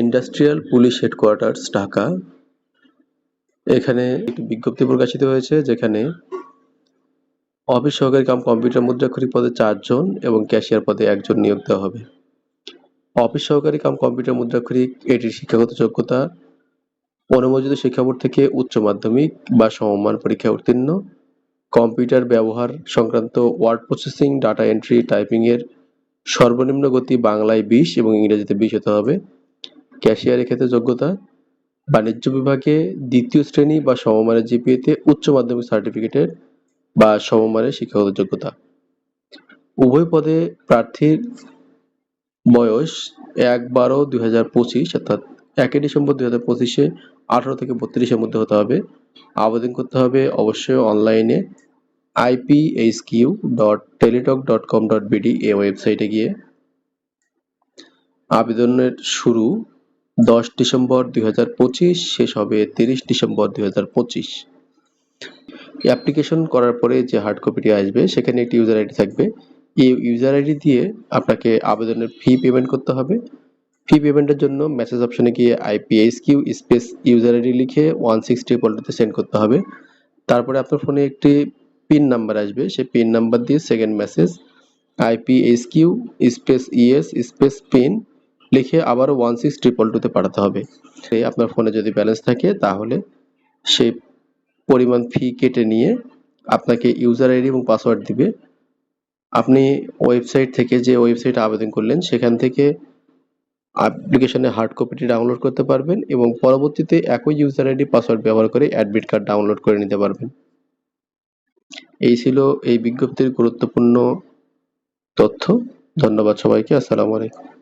Industrial police headquarters, Dhaka. এখানে একটি বিজ্ঞপ্তি প্রকাশিত হয়েছে, যেখানে অফিস সহকারী কাম কম্পিউটার মুদ্রাক্ষরিক পদে 4 জন এবং ক্যাশিয়ার পদে 1 জন নিয়োগ দেওয়া হবে। অফিস সহকারী কাম কম্পিউটার মুদ্রাক্ষরিক এটির শিক্ষাগত যোগ্যতা অনুমোদিত শিক্ষা বোর্ড থেকে উচ্চ মাধ্যমিক বা সমমান পরীক্ষায় উত্তীর্ণ, কম্পিউটার ব্যবহার সংক্রান্ত word processing, data entry, typing এর সর্বনিম্ন গতি বাংলায় 20 এবং ইংরেজিতে 20 হতে হবে। ক্যাশিয়ারের ক্ষেত্রে যোগ্যতা বাণিজ্য বিভাগে 2য় শ্রেণী বা সমমানের জিপিএতে উচ্চ মাধ্যমিক সার্টিফিকেটের বা সমমানের শিক্ষাগত যোগ্যতা। উভয় পদে প্রার্থীর বয়স 1/12/2025 অর্থাৎ 1 ডিসেম্বর 2025-এ 18 থেকে 32-এর মধ্যে হতে হবে। আবেদন করতে হবে অবশ্যই অনলাইনে ipsq.teletalk.com.bd এই ওয়েবসাইটে গিয়ে। আবেদনের শুরু 10 ডিসেম্বর 2025, শেষ হবে 30 ডিসেম্বর 2025। অ্যাপ্লিকেশন করার পরে যে হার্ড কপিটি আসবে সেখানে একটি ইউজার আইডি থাকবে। এই ইউজার আইডি দিয়ে আপনাকে আবেদনের ফি পেমেন্ট করতে হবে। ফি পেমেন্টের জন্য মেসেজ অপশনে গিয়ে IPSQ স্পেস ইউজার আইডি লিখে 162 তে সেন্ড করতে হবে। তারপরে আপনার ফোনে একটি পিন নাম্বার আসবে, সেই পিন নাম্বার দিয়ে second message IPSQ space ES space pin লিখে আবারও 16222 তে পাঠাতে হবে। আপনার ফোনে যদি ব্যালেন্স থাকে তাহলে সেই পরিমাণ ফি কেটে নিয়ে আপনাকে ইউজার আইডি এবং পাসওয়ার্ড দিবে। আপনি ওয়েবসাইট থেকে, যে ওয়েবসাইটে আবেদন করলেন সেখান থেকে অ্যাপ্লিকেশনের হার্ড কপিটি ডাউনলোড করতে পারবেন এবং পরবর্তীতে একই ইউজার আইডি পাসওয়ার্ড ব্যবহার করে অ্যাডমিট কার্ড ডাউনলোড করে নিতে পারবেন। এই ছিল এই বিজ্ঞপ্তির গুরুত্বপূর্ণ তথ্য। ধন্যবাদ সবাইকে। আসসালামু আলাইকুম।